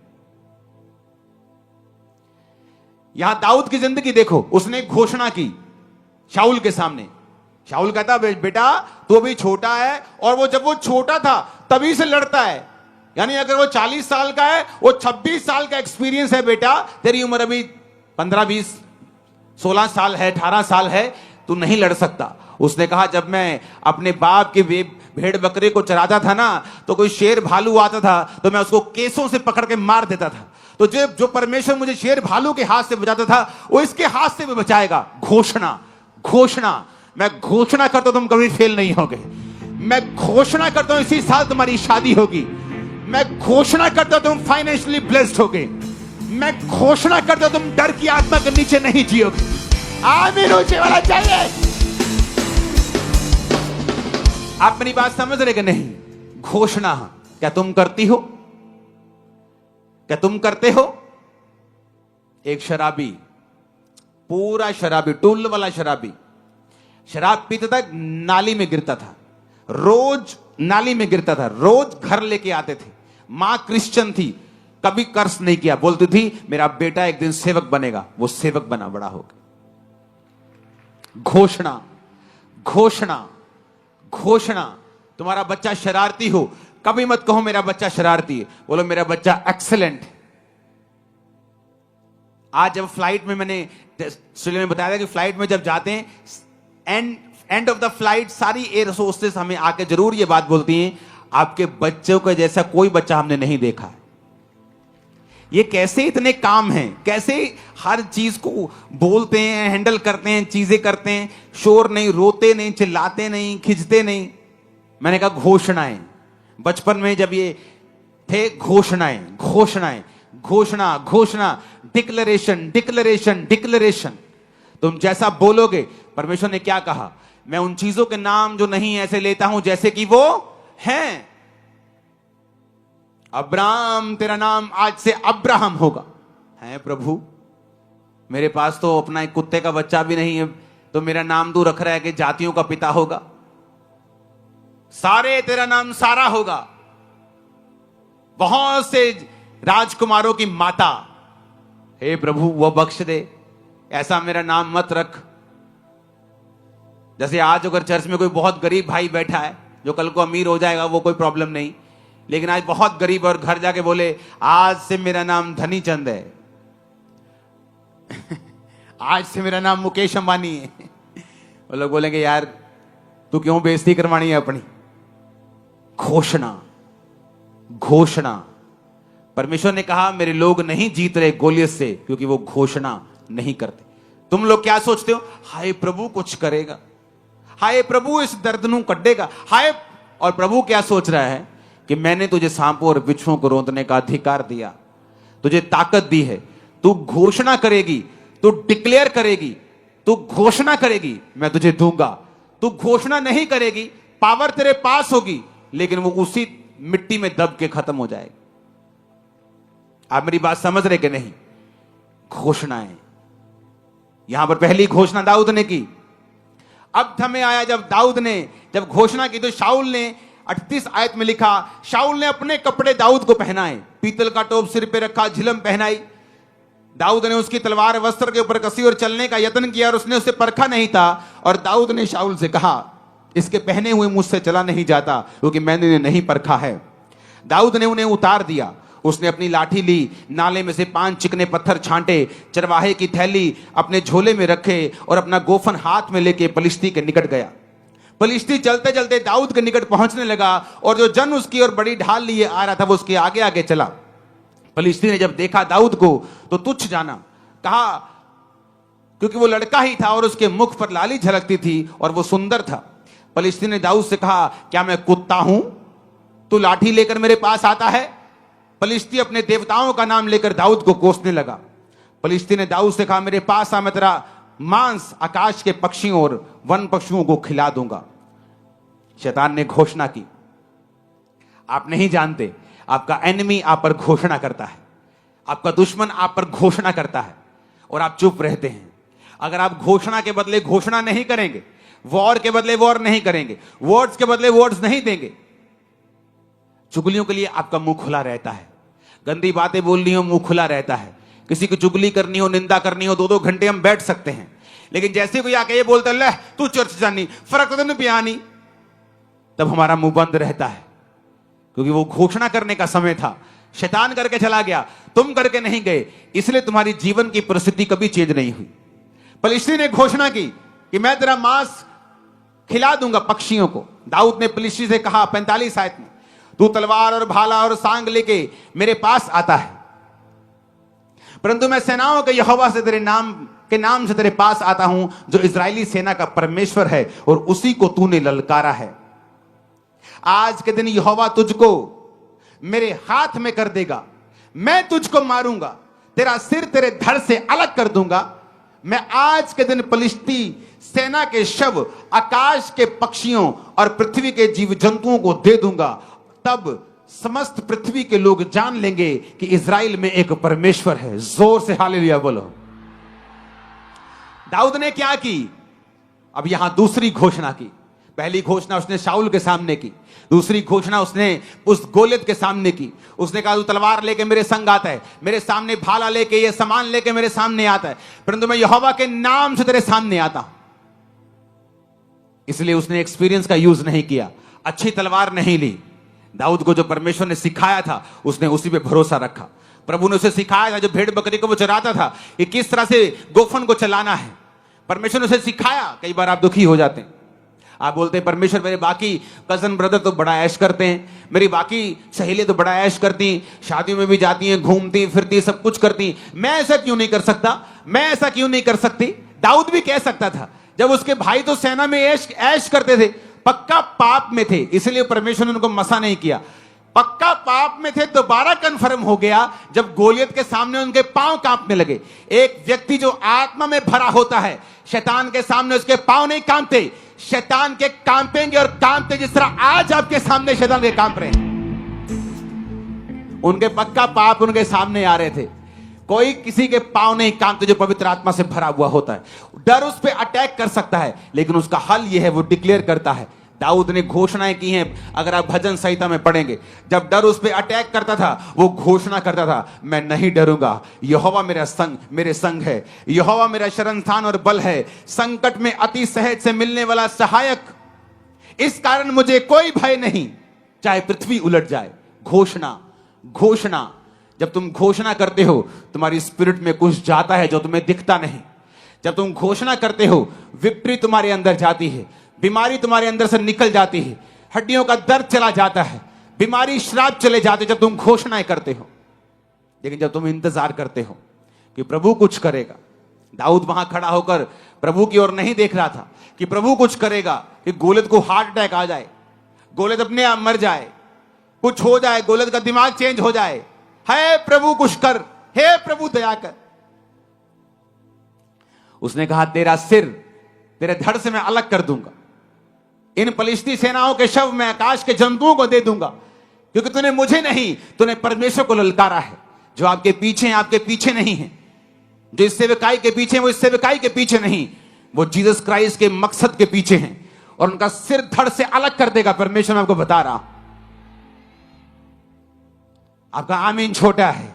यहां दाऊद की जिंदगी देखो, उसने एक घोषणा की शाऊल के सामने। शाऊल कहता बेटा तू अभी छोटा है, और वो जब वो छोटा था तभी से लड़ता है। यानी अगर वो 40 साल का है, वो 26 साल का एक्सपीरियंस है बेटा, तेरी उम्र अभी 15 20 16 साल है, 18 साल है, तू नहीं लड़ सकता। उसने कहा जब मैं अपने बाप के भेड़ बकरे को चराता था ना, तो कोई शेर भालू आता था तो मैं उसको केसों से पकड़ के मार देता था। तो जो परमेश्वर मुझे शेर भालू के हाथ से बचाता था, वो इसके हाथ से भी बचाएगा। घोषणा, घोषणा। मैं घोषणा करता हूं तुम कभी फेल नहीं होगे। मैं घोषणा करता हूं इसी साल तुम्हारी शादी होगी। मैं घोषणा करता हूं तुम फाइनेंशियली ब्लेस्ड होगे। मैं घोषणा करता हूं तुम डर की आत्मा के नीचे नहीं जियोगे। आमीन ऊंचे वाला चाहिए। आप मेरी बात समझ रहे कि नहीं? घोषणा क्या तुम करती हो? क्या तुम करते हो? एक शराबी, पूरा शराबी, टूल वाला शराबी, शराब पीता था, नाली में गिरता था, रोज नाली में गिरता था, रोज घर लेके आते थे। मां क्रिश्चियन थी, कभी कर्ज नहीं किया, बोलती थी मेरा बेटा एक दिन सेवक बनेगा। वो सेवक बना, बड़ा हो गया। घोषणा, घोषणा, घोषणा। तुम्हारा बच्चा शरारती हो, कभी मत कहो मेरा बच्चा शरारती है, बोलो मेरा बच्चा एक्सेलेंट है। आज जब फ्लाइट में, मैंने में बताया था कि फ्लाइट में जब जाते हैं, एंड ऑफ द फ्लाइट सारी एयर होस्टेस हमें आके जरूर ये बात बोलती हैं, आपके बच्चों के जैसा कोई बच्चा हमने नहीं देखा है। ये कैसे इतने काम हैं, कैसे हर चीज को बोलते हैं, हैंडल करते हैं, चीजें करते हैं, शोर नहीं, रोते नहीं, चिल्लाते नहीं, खिंचते नहीं। मैंने कहा घोषणाएं। बचपन में जब ये थे, घोषणाएं, घोषणाएं, घोषणा, घोषणा, डिक्लेरेशन, डिक्लेरेशन, डिक्लेरेशन। तुम जैसा बोलोगे, परमेश्वर ने क्या कहा, मैं उन चीजों के नाम जो नहीं ऐसे लेता हूं जैसे कि वो हैं। अब्राहम, तेरा नाम आज से अब्राहम होगा। है प्रभु, मेरे पास तो अपना एक कुत्ते का बच्चा भी नहीं है, तो मेरा नाम तू रख रहा है कि जातियों का पिता होगा। सारे, तेरा नाम सारा होगा। बहुत से राजकुमारों की माता। हे प्रभु वो बख्श दे, ऐसा मेरा नाम मत रख। जैसे आज अगर चर्च में कोई बहुत गरीब भाई बैठा है, जो कल को अमीर हो जाएगा वो कोई प्रॉब्लम नहीं, लेकिन आज बहुत गरीब और घर जाके बोले आज से मेरा नाम धनी चंद है आज से मेरा नाम मुकेश अंबानी है, वो लोग बोलेंगे यार तू क्यों बेइज्जती करवानी है अपनी। घोषणा, घोषणा। परमेश्वर ने कहा मेरे लोग नहीं जीत रहे गोलियत से, क्योंकि वो घोषणा नहीं करते। तुम लोग क्या सोचते हो, हाय प्रभु कुछ करेगा, हाय प्रभु इस दर्द नू कड्डेगा, हाय। और प्रभु क्या सोच रहा है कि मैंने तुझे सांपों और बिच्छुओं को रोंदने का अधिकार दिया, तुझे ताकत दी है, तू घोषणा करेगी, तू डिक्लेयर करेगी, तू घोषणा करेगी, मैं तुझे दूंगा। तू घोषणा नहीं करेगी, पावर तेरे पास होगी, लेकिन वो उसी मिट्टी में दब के खत्म हो जाएगी। आप मेरी बात समझ रहे कि नहीं? घोषणाएं। यहां पर पहली घोषणा दाऊद ने की। अब समय आया जब दाऊद ने जब घोषणा की, तो शाऊल ने 38 आयत में लिखा, शाऊल ने अपने कपड़े दाऊद को पहनाए, पीतल का टोप सिर पे रखा, झिलम पहनाई। दाऊद ने उसकी तलवार वस्त्र के ऊपर कसी और चलने का यत्न किया, और उसने उसे परखा नहीं था। और दाऊद ने शाऊल से कहा, इसके पहने हुए मुझसे चला नहीं जाता, क्योंकि मैंने इन्हें नहीं परखा है। दाऊद ने उन्हें उतार दिया। उसने अपनी लाठी ली, नाले में से 5 चिकने पत्थर छांटे, चरवाहे की थैली अपने झोले में रखे, और अपना गोफन हाथ में लेके पलिश्ती के निकट गया। पलिश्ती चलते चलते दाऊद के निकट पहुंचने लगा, और जो जन उसकी और बड़ी ढाल लिए आ रहा था वो उसके आगे आगे चला। पलिश्ती ने जब देखा दाऊद को तो तुच्छ जाना, कहा, क्योंकि वो लड़का ही था और उसके मुख पर लाली झलकती थी और वो सुंदर था। पलिश्ती ने दाऊद से कहा, क्या मैं कुत्ता हूं, तू लाठी लेकर मेरे पास आता है? पलिश्ती अपने देवताओं का नाम लेकर दाऊद को कोसने लगा। फलिश्ती ने दाऊद से कहा, मेरे पास आ, मैं तेरा मांस आकाश के पक्षियों और वन पशुओं को खिला दूंगा। शैतान ने घोषणा की। आप नहीं जानते, आपका एनिमी आप पर घोषणा करता है, आपका दुश्मन आप पर घोषणा करता है और आप चुप रहते हैं। अगर आप घोषणा के बदले घोषणा नहीं करेंगे, वॉर के बदले वॉर नहीं करेंगे, वर्ड्स के बदले वर्ड्स नहीं देंगे, चुगलियों के लिए आपका मुंह खुला रहता है। गंदी बातें बोलनी हो, मुंह खुला रहता है। किसी की चुगली करनी हो, निंदा करनी हो, 2-2 घंटे हम बैठ सकते हैं। लेकिन जैसे कोई आके ये बोलता है, ले तू चर्च जानी, फर्क तो नहीं पियानी, तब हमारा मुंह बंद रहता है, क्योंकि वो घोषणा करने का समय था। शैतान करके चला गया, तुम करके नहीं गए, इसलिए तुम्हारी जीवन की परिस्थिति कभी चेंज नहीं हुई। फलिश्ती ने घोषणा की कि मैं तेरा मांस खिला दूंगा पक्षियों को। दाऊद ने फलिश्ती से कहा 45 आयत में, तू तलवार और भाला और सांग लेके मेरे पास आता है, परंतु मैं सेनाओं के यहोवा से तेरे नाम से तेरे पास आता हूं, जो इजरायली सेना का परमेश्वर है, और उसी को तूने ललकारा है। आज के दिन यहोवा तुझको मेरे हाथ में कर देगा, मैं तुझको मारूंगा, तेरा सिर तेरे धड़ से अलग कर दूंगा। मैं आज के दिन फलिश्ती सेना के शव आकाश के पक्षियों और पृथ्वी के जीव जंतुओं को दे दूंगा, तब समस्त पृथ्वी के लोग जान लेंगे कि इज़राइल में एक परमेश्वर है। जोर से हालेलुया बोलो। दाऊद ने क्या की? अब यहां दूसरी घोषणा की। पहली घोषणा उसने शाऊल के सामने की, दूसरी घोषणा उसने उस गोलियत के सामने की। उसने कहा, तू तलवार लेके मेरे संग आता है, मेरे सामने भाला लेके, ये सामान लेके मेरे सामने आता है, परंतु मैं यहोवा के नाम से तेरे सामने आता हूं। इसलिए उसने एक्सपीरियंस का यूज नहीं किया, अच्छी तलवार नहीं ली। दाऊद को जो परमेश्वर ने सिखाया था, उसने उसी पे भरोसा रखा। प्रभु ने उसे सिखाया था, जो भेड़ बकरी को वो चराता था, कि किस तरह से गोफन को चलाना है। परमेश्वर ने उसे सिखाया। कई बार आप दुखी हो जाते हैं, आप बोलते हैं, परमेश्वर मेरे बाकी कजन ब्रदर तो बड़ा ऐश करते हैं, मेरी बाकी सहेलियां तो बड़ा ऐश करती, शादियों में भी जाती हैं, घूमती फिरती, सब कुछ करती, मैं ऐसा क्यों नहीं कर सकता, मैं ऐसा क्यों नहीं कर सकती। दाऊद भी कह सकता था, जब उसके भाई तो सेना में ऐश करते थे, पक्का पाप में थे, इसलिए परमेश्वर ने उनको मसा नहीं किया। पक्का पाप में थे, दोबारा कंफर्म हो गया जब गोलियत के सामने उनके पांव कांपने लगे। एक व्यक्ति जो आत्मा में भरा होता है, शैतान के सामने उसके पांव नहीं कांपते, शैतान के कांपेंगे, और कांपते जिस तरह आज आपके सामने शैतान के कांप रहे हैं। उनके पक्का पाप उनके सामने आ रहे थे। कोई किसी के पांव नहीं कांपते जो पवित्र आत्मा से भरा हुआ होता है। डर उस पर अटैक कर सकता है, लेकिन उसका हल यह है, वो डिक्लेयर करता है। दाऊद ने घोषणाएं की हैं, अगर आप भजन संहिता में पढ़ेंगे, जब डर उस पर अटैक करता था, वो घोषणा करता था, मैं नहीं डरूंगा, यहोवा मेरे संग है, यहोवा मेरा शरण स्थान और बल है, संकट में अति सहज से मिलने वाला सहायक, इस कारण मुझे कोई भय नहीं, चाहे पृथ्वी उलट जाए। घोषणा जब तुम घोषणा करते हो, तुम्हारी स्पिरिट में कुछ जाता है जो तुम्हें दिखता नहीं। जब तुम घोषणा करते हो, विपरीत तुम्हारे अंदर जाती है, बीमारी तुम्हारे अंदर से निकल जाती है, हड्डियों का दर्द चला जाता है, बीमारी श्राप चले जाते, जब तुम घोषणाएं करते हो। लेकिन जब तुम इंतजार करते हो कि प्रभु कुछ करेगा, दाऊद वहां खड़ा होकर प्रभु की ओर नहीं देख रहा था कि प्रभु कुछ करेगा, कि गोलियत को हार्ट अटैक आ जाए, गोलियत अपने आप मर जाए, कुछ हो जाए, गोलियत का दिमाग चेंज हो जाए। हे प्रभु कुछ कर, हे प्रभु दया कर। उसने कहा, तेरा सिर तेरे धड़ से मैं अलग कर दूंगा, इन फलिश्ती सेनाओं के शव मैं आकाश के जंतुओं को दे दूंगा, क्योंकि तूने मुझे नहीं, तूने परमेश्वर को ललकारा है। जो आपके पीछे हैं, आपके पीछे नहीं है। जो इस सेवकाई के पीछे हैं, वो इस सेवकाई के पीछे नहीं, वो जीसस क्राइस्ट के मकसद के पीछे हैं, और उनका सिर धड़ से अलग कर देगा। परमेश्वर मैं आपको बता रहा हूं। आपका आमीन छोटा है।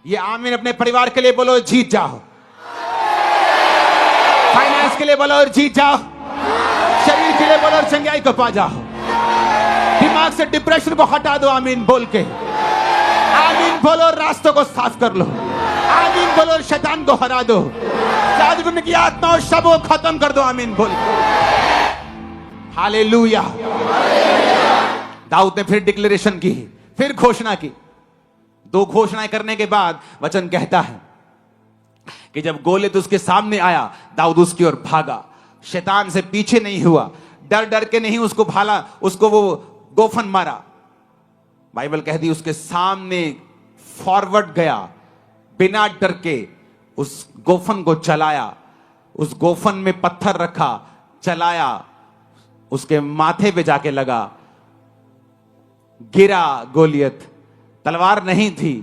ये आमीन अपने परिवार के लिए बोलो, जीत जाओ। फाइनेंस के लिए बोलो और जीत जाओ। शरीर के लिए बोलो और चंगाई को पा जाओ। दिमाग से डिप्रेशन को हटा दो, आमीन बोल के। आमीन बोलो और रास्तों को साफ कर लो। आमीन बोलो और शैतान को हरा दो। जादू की आत्मा और शब को खत्म कर दो, आमीन बोल के। हालेलुया। दाऊद ने फिर डिक्लेरेशन की, फिर घोषणा की। 2 घोषणाएं करने के बाद वचन कहता है कि जब गोलियत उसके सामने आया, दाऊद उसकी ओर भागा, शैतान से पीछे नहीं हुआ, डर के नहीं उसको वो गोफन मारा। बाइबल कहती उसके सामने फॉरवर्ड गया, बिना डर के उस गोफन को चलाया, उस गोफन में पत्थर रखा, चलाया, उसके माथे पे जाके लगा, गिरा गोलियत। तलवार नहीं थी,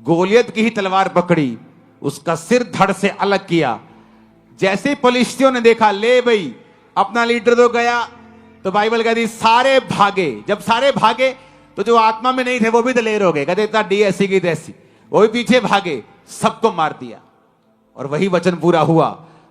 गोलियत की ही तलवार पकड़ी, उसका सिर धड़ से अलग किया। जैसे फलिश्तियों ने देखा, ले भाई अपना लीडर तो गया, तो बाइबल कहती सारे भागे। जब सारे भागे तो जो आत्मा में नहीं थे वो भी दलेर हो गए, कहते इतना डी ऐसी की तैसी, वो भी पीछे भागे, सबको मार दिया। और वही वचन पूरा हुआ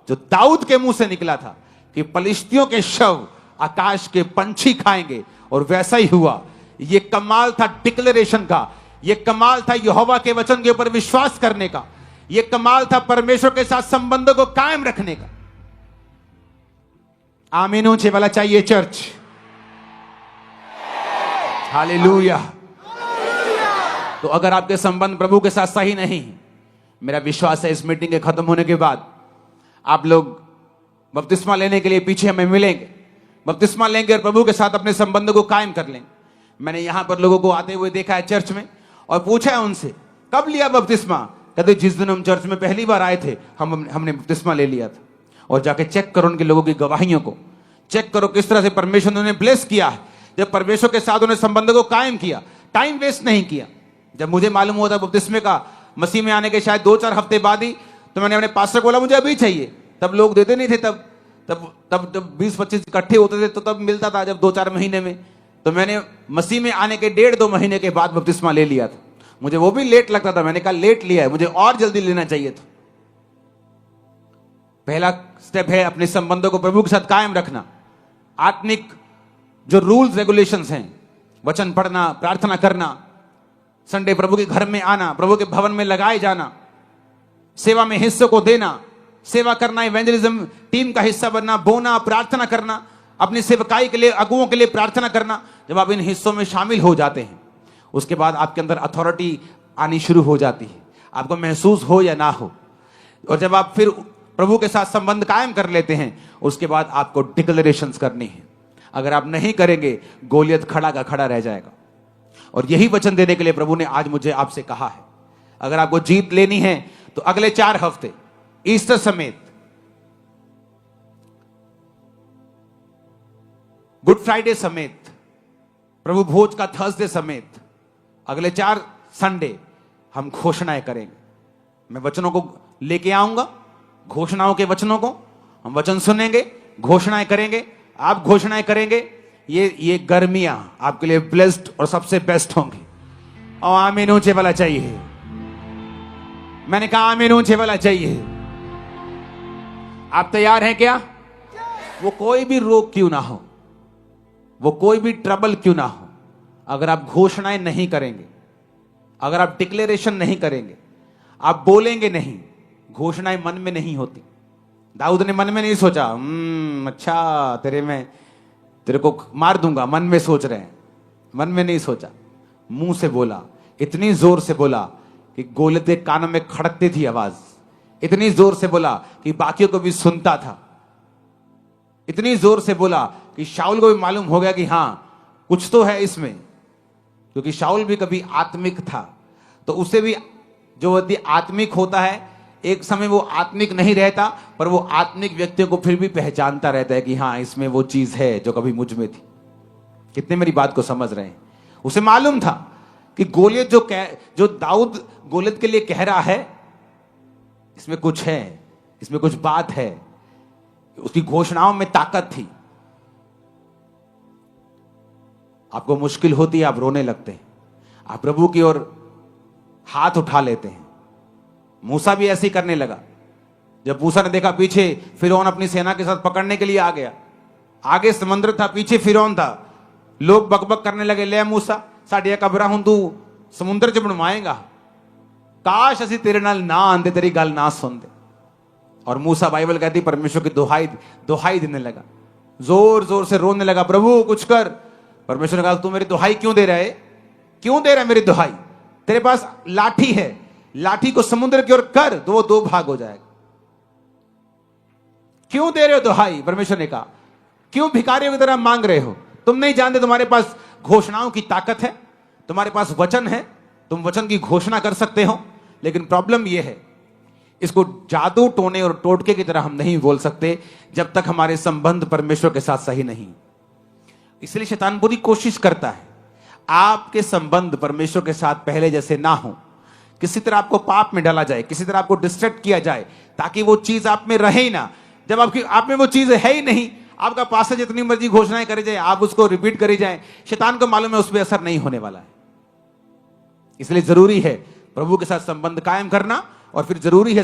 जो दाऊद के मुंह से निकला था कि फलिश्तियों के शव आकाश के पंछी खाएंगे, और वैसा ही हुआ। ये कमाल था डिक्लेरेशन का, ये कमाल था यहोवा के वचन के ऊपर विश्वास करने का, ये कमाल था परमेश्वर के साथ संबंधों को कायम रखने का। आमीन ऊंचे वाला चाहिए चर्च। हालेलुया। तो अगर आपके संबंध प्रभु के साथ सही नहीं, मेरा विश्वास है इस मीटिंग के खत्म होने के बाद आप लोग बपतिस्मा लेने के लिए पीछे हमें मिलेंगे, बपतिस्मा लेंगे और प्रभु के साथ अपने संबंध को कायम कर लेंगे। मैंने यहां पर लोगों को आते हुए देखा है चर्च में, और पूछा है उनसे कब लिया बपतिस्मा, कहते जिस दिन हम चर्च में पहली बार आए थे हमने बपतिस्मा ले लिया था। और जाके चेक करो उनके लोगों की गवाहियों को, चेक करो किस तरह से परमेश्वर ने उन्हें ब्लेस किया है, जब परमेश्वर के साथ उन्हें संबंध को कायम किया, टाइम वेस्ट नहीं किया। जब मुझे मालूम हुआ था बपतिस्मे का मसीह में आने के शायद 2-4 हफ्ते बाद ही, तो मैंने अपने पास्टर को बोला मुझे अभी चाहिए। तब लोग देते नहीं थे, तब 20-25 इकट्ठे होते थे तो तब मिलता था, जब 2-4 महीने में। तो मैंने मसीह में आने के 1.5-2 महीने के बाद बपतिस्मा ले लिया था। मुझे वो भी लेट लगता था, मैंने कहा लेट लिया है, मुझे और जल्दी लेना चाहिए था। पहला स्टेप है अपने संबंधों को प्रभु के साथ कायम रखना। आत्मिक जो रूल्स रेगुलेशंस हैं, वचन पढ़ना, प्रार्थना करना, संडे प्रभु के घर में आना, प्रभु के भवन में लगाए जाना, सेवा में हिस्सों को देना, सेवा करना, इवेंजलिज्म टीम का हिस्सा बनना, बोना, प्रार्थना करना, अपनी सेवकाई के लिए, अगुओं के लिए प्रार्थना करना। जब आप इन हिस्सों में शामिल हो जाते हैं, उसके बाद आपके अंदर अथॉरिटी आनी शुरू हो जाती है, आपको महसूस हो या ना हो। और जब आप फिर प्रभु के साथ संबंध कायम कर लेते हैं, उसके बाद आपको डिक्लेरेशंस करनी है। अगर आप नहीं करेंगे, गोलियत खड़ा का खड़ा रह जाएगा। और यही वचन देने के लिए प्रभु ने आज मुझे आपसे कहा है। अगर आपको जीत लेनी है तो अगले 4 हफ्ते ईस्टर समेत, गुड फ्राइडे समेत, प्रभु भोज का थर्सडे समेत, अगले 4 संडे हम घोषणाएं करेंगे। मैं वचनों को लेके आऊंगा, घोषणाओं के वचनों को हम वचन सुनेंगे, घोषणाएं करेंगे, आप घोषणाएं करेंगे। ये गर्मियां आपके लिए ब्लेस्ड और सबसे बेस्ट होंगी। और आमीन ऊंचे वाला चाहिए। मैंने कहा आमीन ऊंचे वाला चाहिए। आप तैयार हैं क्या? वो कोई भी रोग क्यों ना हो, वो कोई भी ट्रबल क्यों ना हो, अगर आप घोषणाएं नहीं करेंगे, अगर आप डिक्लेरेशन नहीं करेंगे, आप बोलेंगे नहीं, घोषणाएं मन में नहीं होती। दाऊद ने मन में नहीं सोचा अच्छा तेरे को मार दूंगा, मन में सोच रहे हैं, मन में नहीं सोचा, मुंह से बोला, इतनी जोर से बोला कि गोलियत के कानों में खड़कती थी आवाज, इतनी जोर से बोला कि बाकियों को भी सुनता था, इतनी जोर से बोला कि शाऊल को भी मालूम हो गया कि हां कुछ तो है इसमें, क्योंकि शाऊल भी कभी आत्मिक था। तो उसे भी जो आत्मिक होता है, एक समय वो आत्मिक नहीं रहता, पर वो आत्मिक व्यक्तियों को फिर भी पहचानता रहता है कि हाँ इसमें वो चीज है जो कभी मुझ में थी। कितने मेरी बात को समझ रहे हैं? उसे मालूम था कि गोलियत जो दाऊद गोलियत के लिए कह रहा है, इसमें कुछ है, इसमें कुछ बात है। उसकी घोषणाओं में ताकत थी। आपको मुश्किल होती है, आप रोने लगते हैं, आप प्रभु की ओर हाथ उठा लेते हैं। मूसा भी ऐसे ही करने लगा। जब मूसा ने देखा पीछे फिरौन अपनी सेना के साथ पकड़ने के लिए आ गया, आगे समुद्र था, पीछे फिरौन था, लोग बकबक करने लगे, ले मूसा साडिया कबरा हूं तू समुद्र च बनवाएगा, काश असी तेरे नाल ना आंदे, तेरी गल ना सुनते। और मूसा, बाइबल कहती, परमेश्वर की दुहाई देने लगा, जोर जोर से रोने लगा, प्रभु कुछ कर। परमेश्वर ने कहा तू मेरी दुहाई क्यों दे रहा है, क्यों दे रहा है मेरी दुहाई? तेरे पास लाठी है, लाठी को समुद्र की ओर कर, तो वो 2 भाग हो जाएगा। क्यों दे रहे हो दुहाई? परमेश्वर ने कहा क्यों भिखारियों की तरह मांग रहे हो? तुम नहीं जानते तुम्हारे पास घोषणाओं की ताकत है, तुम्हारे पास वचन है, तुम वचन की घोषणा कर सकते हो, लेकिन प्रॉब्लम यह है इसको जादू टोने और टोटके की तरह हम नहीं बोल सकते जब तक हमारे संबंध परमेश्वर के साथ सही नहीं। इसलिए शैतान पूरी कोशिश करता है आपके संबंध परमेश्वर के साथ पहले जैसे ना हो, किसी तरह आपको पाप में डाला जाए, किसी तरह आपको डिस्ट्रैक्ट किया जाए ताकि वो चीज आप में रहे ही ना। जब आप में वो चीज है ही नहीं, आपका पास्टर जितनी मर्जी घोषणाएं करे जाए, आप उसको रिपीट करी जाए, शैतान को मालूम है उस पर असर नहीं होने वाला है। इसलिए जरूरी है प्रभु के साथ संबंध कायम करना, और फिर जरूरी है